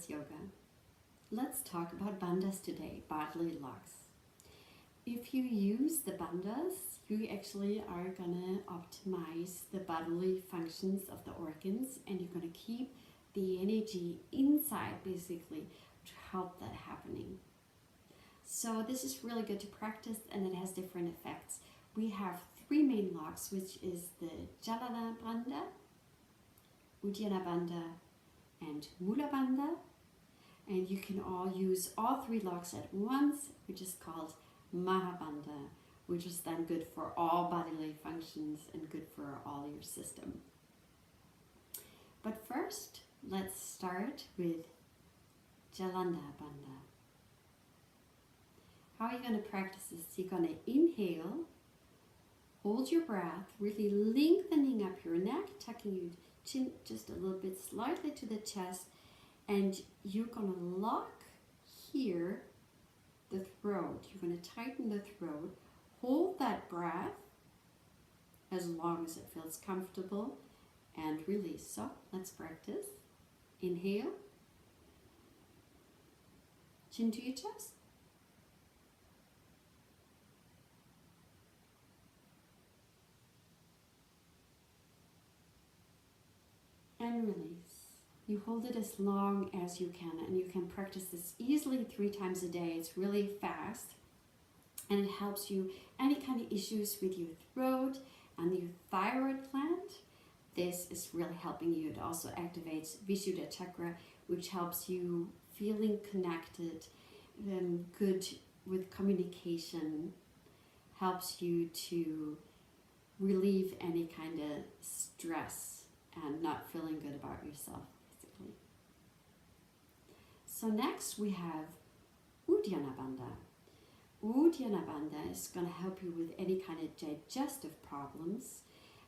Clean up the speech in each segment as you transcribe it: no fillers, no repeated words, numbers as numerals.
Jesus Yoga. Let's talk about bandhas today, bodily locks. If you use the bandhas, you actually are gonna optimize the bodily functions of the organs, and you're gonna keep the energy inside basically to help that happening. So this is really good to practice, and it has different effects. We have three main locks, which is the Jalandhara Bandha, Uddiyana Bandha, and Mula Bandha. And you can all use all three locks at once, which is called Maha Bandha, which is then good for all bodily functions and good for all your system. But first, let's start with Jalandhara Bandha. How are you going to practice this? You're going to inhale, hold your breath, really lengthening up your neck, tucking your chin just a little bit slightly to the chest, and you're going to lock here the throat. You're going to tighten the throat, hold that breath as long as it feels comfortable, and release. So let's practice. Inhale, chin to your chest. And release. You hold it as long as you can, and you can practice this easily 3 times a day. It's really fast, and it helps you any kind of issues with your throat and your thyroid gland. This is really helping you. It also activates Vishuddha chakra, which helps you feeling connected, good with communication, helps you to relieve any kind of stress and not feeling good about yourself, basically. So next we have Uddiyana Bandha. Uddiyana Bandha is going to help you with any kind of digestive problems,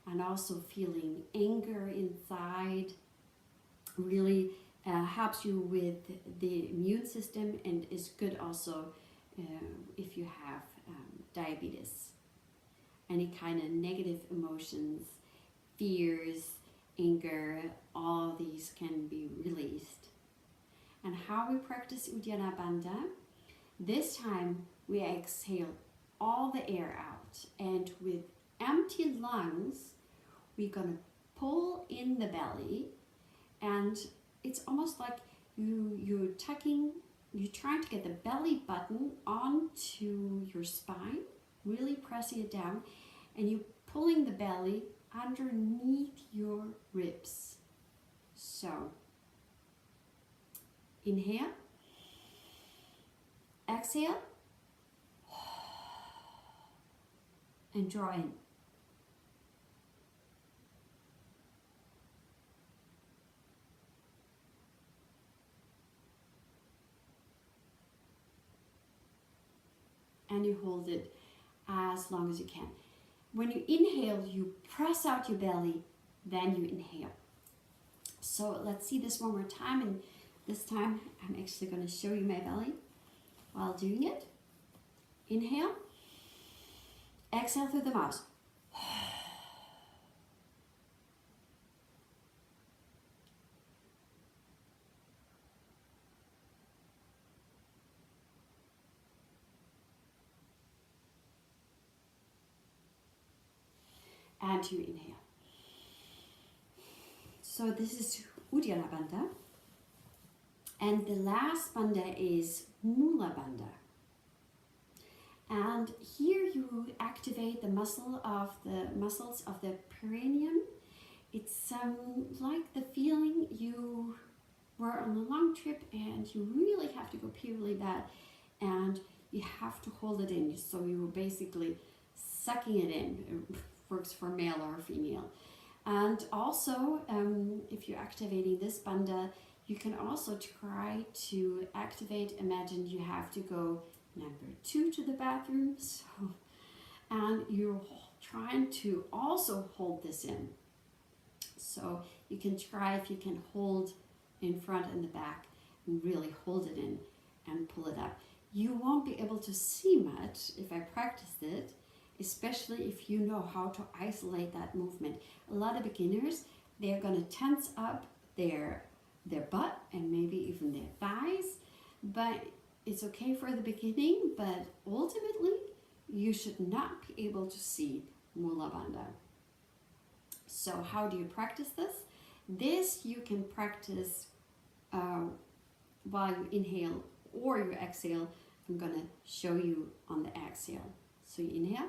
and also feeling anger inside. Really helps you with the immune system, and is good also if you have diabetes. Any kind of negative emotions, fears, anger, all these can be released. And how we practice Uddiyana Bandha, this time we exhale all the air out, and with empty lungs we're gonna pull in the belly, and it's almost like you're trying to get the belly button onto your spine, really pressing it down, and you're pulling the belly underneath your ribs. So inhale, exhale, and draw in. And you hold it as long as you can. When you inhale, you press out your belly, then you inhale. So let's see this one more time, and this time I'm actually going to show you my belly while doing it. Inhale, exhale through the mouth. And you inhale. So this is Uddiyana Bandha. And the last bandha is Mula Bandha. And here you activate the muscles of the perineum. It's like the feeling you were on a long trip and you really have to go pee really bad, and you have to hold it in. So you're basically sucking it in. Works for male or female. And also if you're activating this bandha, you can also try to activate, imagine you have to go number 2 to the bathroom, and you're trying to also hold this in. So you can try if you can hold in front and the back and really hold it in and pull it up. You won't be able to see much if I practice it, especially if you know how to isolate that movement. A lot of beginners, they're going to tense up their their butt and maybe even their thighs. But it's okay for the beginning, but ultimately you should not be able to see Mula Bandha. So how do you practice this? This you can practice while you inhale or you exhale. I'm going to show you on the exhale. So you inhale.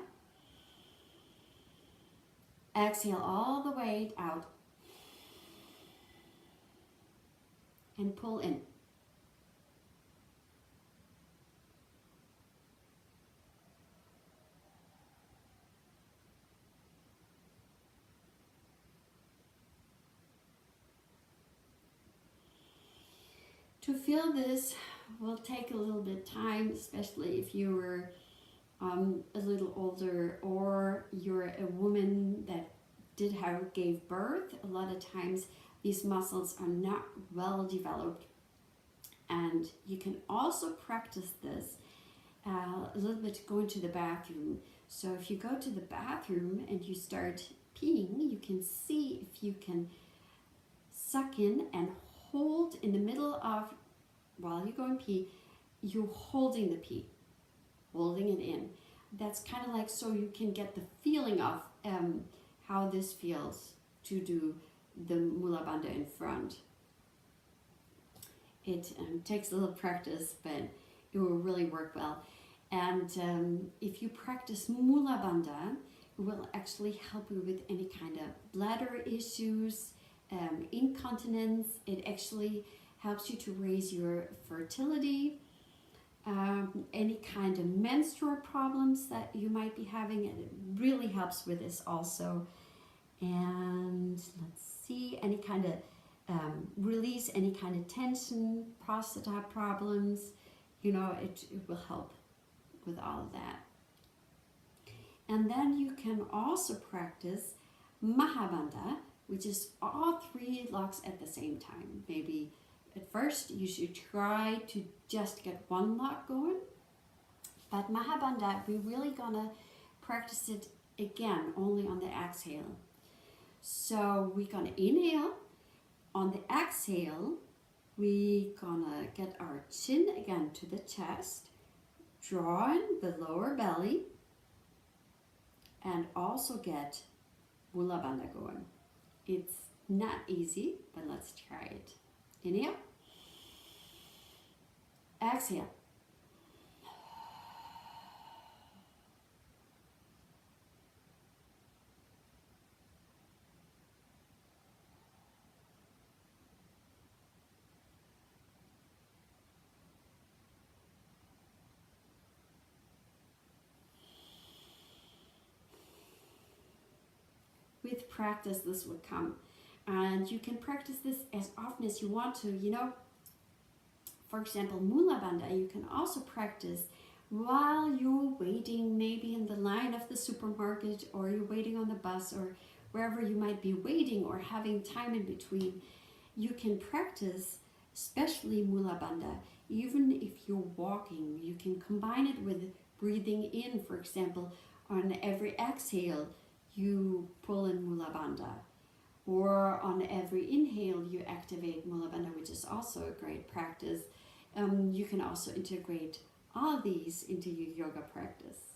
Exhale all the way out. And pull in. To feel this will take a little bit of time, especially if you were a little older or you're a woman that gave birth. A lot of times these muscles are not well developed, and you can also practice this a little bit going to the bathroom. So if you go to the bathroom and you start peeing, you can see if you can suck in and hold in the middle of, while you're going pee, you're holding the pee, holding it in. That's kind of like so you can get the feeling of how this feels to do the Mula Bandha in front. It takes a little practice, but it will really work well. And if you practice Mula Bandha, it will actually help you with any kind of bladder issues, incontinence. It actually helps you to raise your fertility, any kind of menstrual problems that you might be having. And it really helps with this also. And let's see, any kind of release, any kind of tension, prostate problems, it will help with all of that. And then you can also practice Maha Bandha, which is all three locks at the same time. Maybe at first you should try to just get one lock going, but Maha Bandha, we're really gonna practice it again only on the exhale. So we're gonna inhale. On the exhale, we're gonna get our chin again to the chest, draw in the lower belly, and also get Mula Bandha going. It's not easy, but let's try it. Inhale. Exhale. With practice, this will come. And you can practice this as often as you want to. For example, Mula Bandha, you can also practice while you're waiting, maybe in the line of the supermarket, or you're waiting on the bus, or wherever you might be waiting or having time in between. You can practice, especially Mula Bandha, even if you're walking. You can combine it with breathing in, for example. On every exhale, you pull in Mula Bandha. Or on every inhale, you activate Mula Bandha, which is also a great practice. You can also integrate all these into your yoga practice.